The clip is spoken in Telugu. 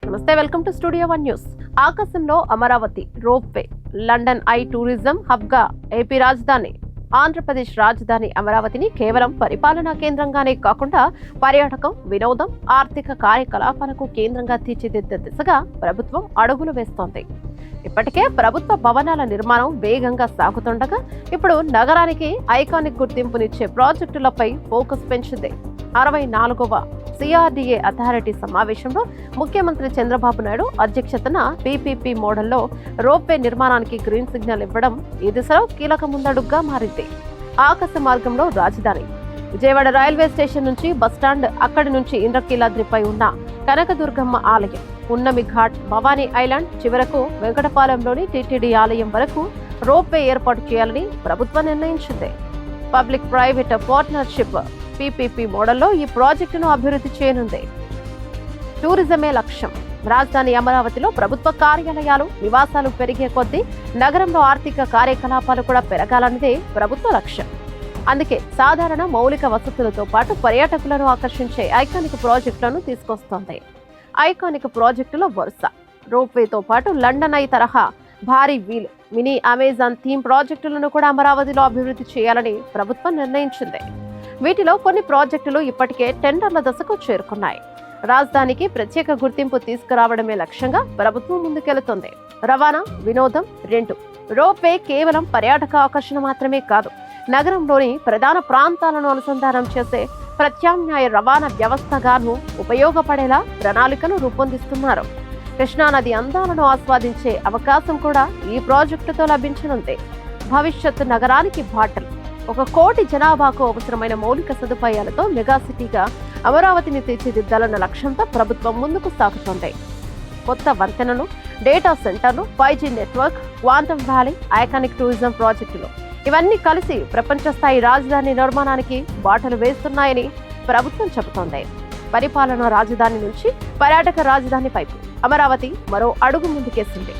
నమస్తే, వెల్కమ్ టు స్టూడియో 1 న్యూస్. ఆకాశంలో Amaravati ropeway, London eye tourism hub గా ఏపీ రాజధాని ఆంధ్రప్రదేశ్ రాజధాని అమరావతిని కేవలం పరిపాలనా కేంద్రంగానే కాకుండా పర్యాటకం, వినోదం, ఆర్థిక కార్యకలాపాలకు కేంద్రంగా తీర్చిదిద్దే దిశగా ప్రభుత్వం అడుగులు వేస్తోంది. ఇప్పటికే ప్రభుత్వ భవనాల నిర్మాణం వేగంగా సాగుతుండగా ఇప్పుడు నగరానికి ఐకానిక్ గుర్తింపునిచ్చే ప్రాజెక్టులపై ఫోకస్ పెంచింది. 64వ సిఆర్డీఏ అథారిటీ సమావేశంలో ముఖ్యమంత్రి చంద్రబాబు నాయుడు అధ్యక్షతన పీపీపీ మోడల్లో రోప్వే నిర్మాణానికి గ్రీన్ సిగ్నల్ ఇవ్వడం ఈ దిశలో కీలక ముందడుగుగా మారింది. ఆకాశ మార్గంలో రాజధాని విజయవాడ రైల్వే స్టేషన్ నుంచి బస్టాండ్, అక్కడి నుంచి ఇంద్రకీలాద్రిపై ఉన్న కనకదుర్గమ్మ ఆలయం, ఉన్నమి ఘాట్, భవానీ ఐలాండ్, చివరకు వెంకటపాలెంలోని టీటీడీ ఆలయం వరకు రోప్వే ఏర్పాటు చేయాలని ప్రభుత్వం నిర్ణయించింది. పబ్లిక్ ప్రైవేట్ పార్ట్నర్షిప్ పీపీపీ మోడల్లో ఈ ప్రాజెక్టును అభివృద్ధి చేయనుంది. టూరిజమే లక్ష్యం. రాజధాని అమరావతిలో ప్రభుత్వ కార్యాలయాలు, నివాసాలు పెరిగే కొద్దీ నగరంలో ఆర్థిక కార్యకలాపాలు కూడా పెరగాలన్నదే ప్రభుత్వ లక్ష్యం. అందుకే సాధారణ మౌలిక వసతులతో పాటు పర్యాటకులను ఆకర్షించే ఐకానిక్ ప్రాజెక్టులను తీసుకొస్తోంది. ఐకానిక్ ప్రాజెక్టుల వరుస రోప్వేతో పాటు లండన్ ఐ తరహా భారీ వీల్, మినీ అమెజాన్ థీమ్ ప్రాజెక్టులను కూడా అమరావతిలో అభివృద్ధి చేయాలని ప్రభుత్వం నిర్ణయించింది. వీటిలో కొన్ని ప్రాజెక్టులు ఇప్పటికే టెండర్ల దశకు చేరుకున్నాయి. రాజధానికి ప్రత్యేక గుర్తింపు తీసుకురావడమే లక్ష్యంగా ప్రభుత్వం ముందుకెళుతోంది. రవాణా, వినోదం రెండు. రోప్వే కేవలం పర్యాటక ఆకర్షణ మాత్రమే కాదు, నగరంలోని ప్రధాన ప్రాంతాలను అనుసంధానం చేసే ప్రత్యామ్నాయ రవాణా వ్యవస్థగాను ఉపయోగపడేలా ప్రణాళికను రూపొందిస్తున్నారు. కృష్ణానది అందాలను ఆస్వాదించే అవకాశం కూడా ఈ ప్రాజెక్టుతో లభించనుంది. భవిష్యత్తు నగరానికి బాటలు. 1 కోటి జనాభాకు అవసరమైన మౌలిక సదుపాయాలతో మెగా సిటీగా అమరావతిని తీర్చిదిద్దాలన్న లక్ష్యంతో ప్రభుత్వం ముందుకు సాగుతోంది. కొత్త వంతెనలు, డేటా సెంటర్లు, 5G network, quantum valley, iconic tourism ప్రాజెక్టులు ఇవన్నీ కలిసి ప్రపంచ స్థాయి రాజధాని నిర్మాణానికి బాటలు వేస్తున్నాయని ప్రభుత్వం చెబుతోంది. పరిపాలనా రాజధాని నుంచి పర్యాటక రాజధాని పైపు అమరావతి మరో అడుగు ముందుకేసింది.